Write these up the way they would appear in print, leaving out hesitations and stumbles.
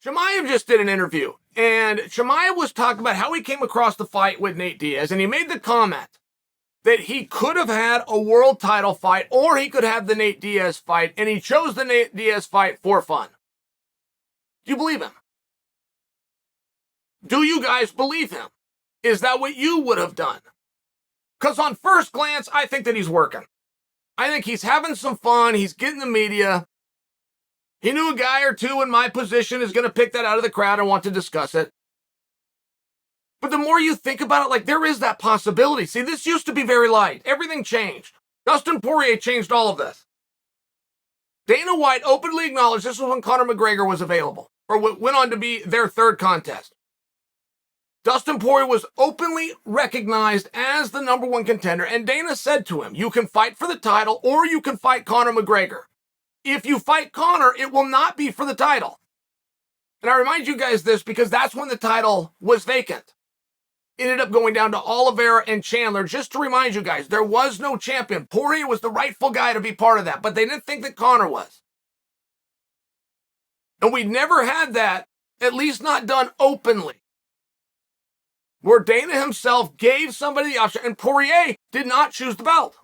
Chimaev just did an interview, and Chimaev was talking about how he came across the fight with Nate Diaz, and he made the comment that he could have had a world title fight or he could have the Nate Diaz fight, and he chose the Nate Diaz fight for fun. Do you believe him? Do you guys believe him? Is that what you would have done? Because on first glance, I think that he's working. I think he's having some fun. He's getting the media. He knew a guy or two in my position is going to pick that out of the crowd and want to discuss it. But the more you think about it, like, there is that possibility. See, this used to be very light. Everything changed. Dustin Poirier changed all of this. Dana White openly acknowledged this was when Conor McGregor was available, or went on to be their third contest. Dustin Poirier was openly recognized as the number one contender, and Dana said to him, you can fight for the title or you can fight Conor McGregor. If you fight Conor, it will not be for the title. And I remind you guys this because that's when the title was vacant. It ended up going down to Oliveira and Chandler. Just to remind you guys, there was no champion. Poirier was the rightful guy to be part of that, but they didn't think that Conor was. And we never had that, at least not done openly, where Dana himself gave somebody the option, and Poirier did not choose the belt.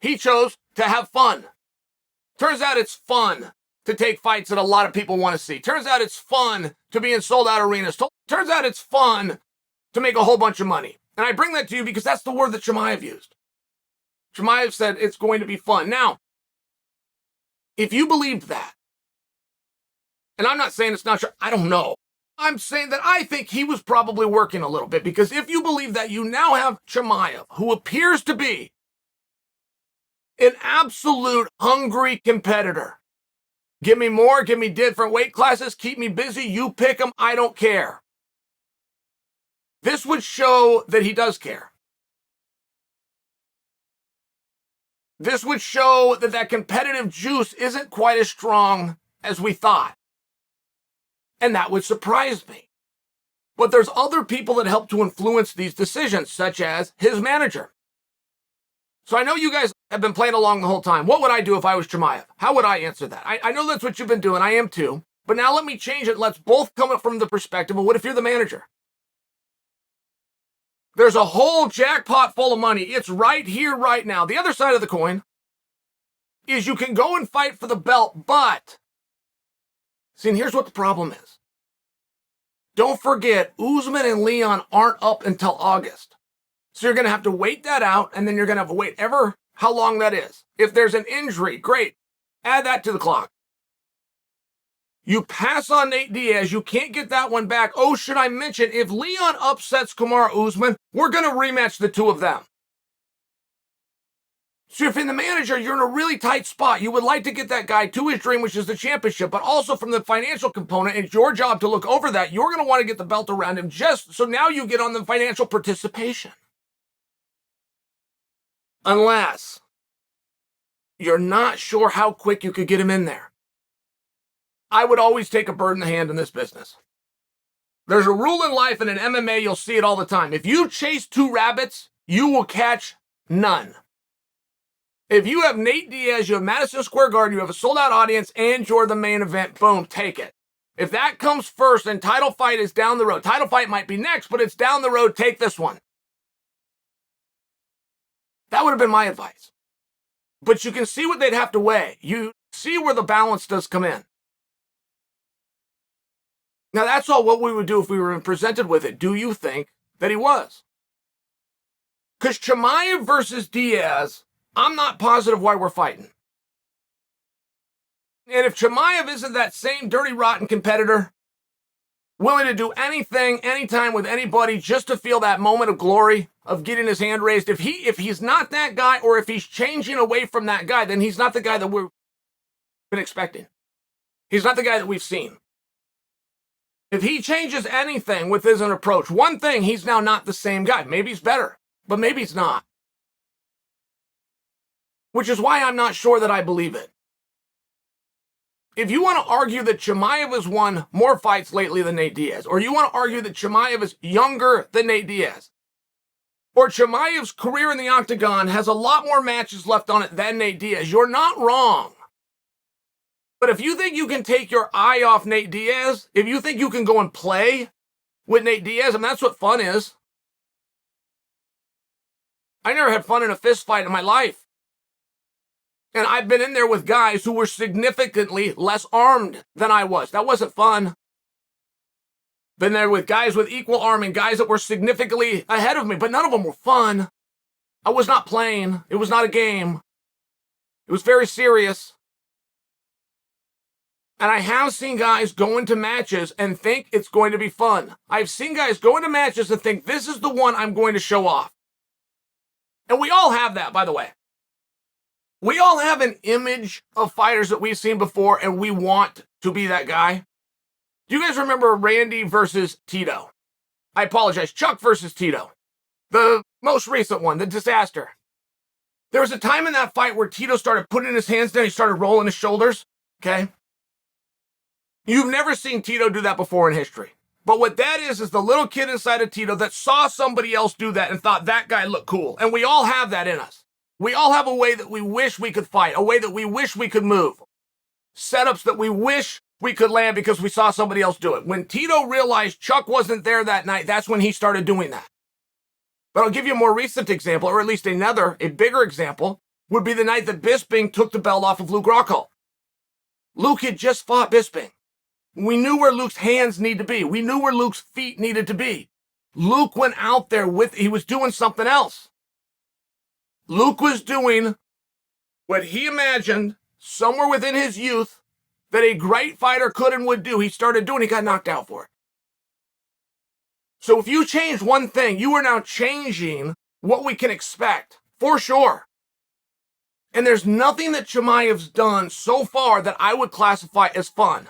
He chose to have fun. Turns out it's fun to take fights that a lot of people want to see. Turns out it's fun to be in sold-out arenas. Turns out it's fun to make a whole bunch of money. And I bring that to you because that's the word that Chimaev used. Chimaev said it's going to be fun. Now, if you believed that, and I'm not saying it's not true, I don't know. I'm saying that I think he was probably working a little bit, because if you believe that, you now have Chimaev, who appears to be an absolute hungry competitor. Give me more, give me different weight classes, keep me busy, you pick them, I don't care. This would show that he does care. This would show that that competitive juice isn't quite as strong as we thought. And that would surprise me. But there's other people that help to influence these decisions, such as his manager. So I know you guys have been playing along the whole time. What would I do if I was Chimaev? How would I answer that? I know that's what you've been doing. I am too. But now let me change it. Let's both come up from the perspective of, what if you're the manager? There's a whole jackpot full of money. It's right here, right now. The other side of the coin is you can go and fight for the belt, but see, and here's what the problem is. Don't forget, Usman and Leon aren't up until August. So you're going to have to wait that out, and then you're going to have to wait ever how long that is. If there's an injury, great. Add that to the clock. You pass on Nate Diaz, you can't get that one back. Oh, should I mention, if Leon upsets Kamaru Usman, we're going to rematch the two of them. So if in the manager, you're in a really tight spot, you would like to get that guy to his dream, which is the championship, but also from the financial component, it's your job to look over that. You're going to want to get the belt around him, just so now you get on the financial participation. Unless you're not sure how quick you could get him in there. I would always take a bird in the hand in this business. There's a rule in life, and in MMA, you'll see it all the time. If you chase two rabbits, you will catch none. If you have Nate Diaz, you have Madison Square Garden, you have a sold-out audience, and you're the main event, boom, take it. If that comes first and title fight is down the road, title fight might be next, but it's down the road, take this one. That would have been my advice. But you can see what they'd have to weigh. You see where the balance does come in. Now, that's all what we would do if we were presented with it. Do you think that he was? Because Chimaev versus Diaz, I'm not positive why we're fighting. And if Chimaev isn't that same dirty, rotten competitor, willing to do anything, anytime with anybody just to feel that moment of glory of getting his hand raised, if he's not that guy, or if he's changing away from that guy, then he's not the guy that we've been expecting. He's not the guy that we've seen. If he changes anything with his approach, one thing, he's now not the same guy. Maybe he's better, but maybe he's not. Which is why I'm not sure that I believe it. If you want to argue that Chimaev has won more fights lately than Nate Diaz, or you want to argue that Chimaev is younger than Nate Diaz, or Chimaev's career in the octagon has a lot more matches left on it than Nate Diaz, you're not wrong. But if you think you can take your eye off Nate Diaz, if you think you can go and play with Nate Diaz, and that's what fun is. I never had fun in a fist fight in my life. And I've been in there with guys who were significantly less armed than I was. That wasn't fun. Been there with guys with equal arming, guys that were significantly ahead of me, but none of them were fun. I was not playing. It was not a game. It was very serious. And I have seen guys go into matches and think it's going to be fun. I've seen guys go into matches and think, this is the one I'm going to show off. And we all have that, by the way. We all have an image of fighters that we've seen before, and we want to be that guy. Do you guys remember Randy versus Tito? I apologize, Chuck versus Tito. The most recent one, the disaster. There was a time in that fight where Tito started putting his hands down, he started rolling his shoulders, okay? You've never seen Tito do that before in history. But what that is the little kid inside of Tito that saw somebody else do that and thought that guy looked cool. And we all have that in us. We all have a way that we wish we could fight, a way that we wish we could move. Setups that we wish we could land because we saw somebody else do it. When Tito realized Chuck wasn't there that night, that's when he started doing that. But I'll give you a more recent example, or at least a bigger example, would be the night that Bisping took the belt off of Luke Rockhold. Luke had just fought Bisping. We knew where Luke's hands needed to be. We knew where Luke's feet needed to be. Luke went out there he was doing something else. Luke was doing what he imagined somewhere within his youth that a great fighter could and would do. He started doing, he got knocked out for it. So if you change one thing, you are now changing what we can expect, for sure. And there's nothing that Chimaev's done so far that I would classify as fun.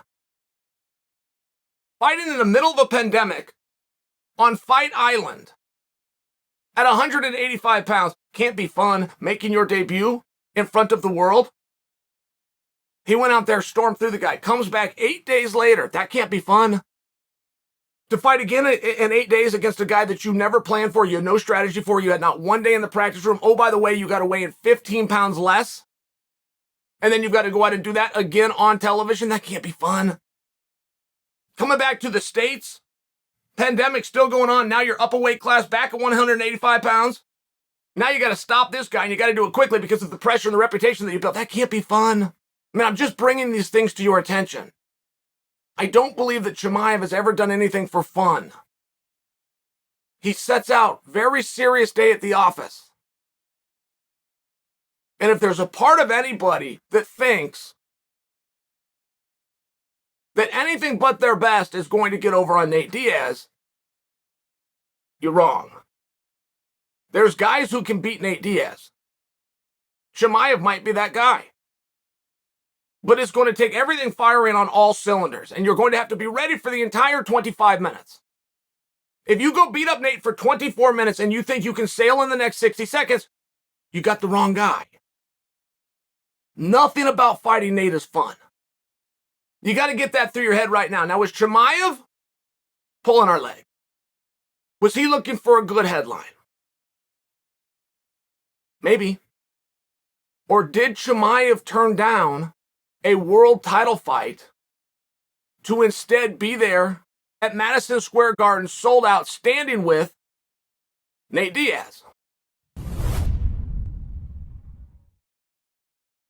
Fighting in the middle of a pandemic on Fight Island at 185 pounds can't be fun. Making your debut in front of the world. He went out there, stormed through the guy, comes back 8 days later. That can't be fun. To fight again in 8 days against a guy that you never planned for, you had no strategy for, you had not one day in the practice room. Oh, by the way, you got to weigh in 15 pounds less. And then you've got to go out and do that again on television. That can't be fun. Coming back to the States, pandemic still going on. Now you're up a weight class, back at 185 pounds. Now you got to stop this guy, and you got to do it quickly because of the pressure and the reputation that you built. That can't be fun. I mean, I'm just bringing these things to your attention. I don't believe that Chimaev has ever done anything for fun. He sets out very serious day at the office. And if there's a part of anybody that thinks that anything but their best is going to get over on Nate Diaz, you're wrong. There's guys who can beat Nate Diaz. Chimaev might be that guy. But it's going to take everything firing on all cylinders, and you're going to have to be ready for the entire 25 minutes. If you go beat up Nate for 24 minutes and you think you can sail in the next 60 seconds, you got the wrong guy. Nothing about fighting Nate is fun. You got to get that through your head right now. Now, was Chimaev pulling our leg? Was he looking for a good headline? Maybe. Or did Chimaev turn down a world title fight to instead be there at Madison Square Garden, sold out, standing with Nate Diaz?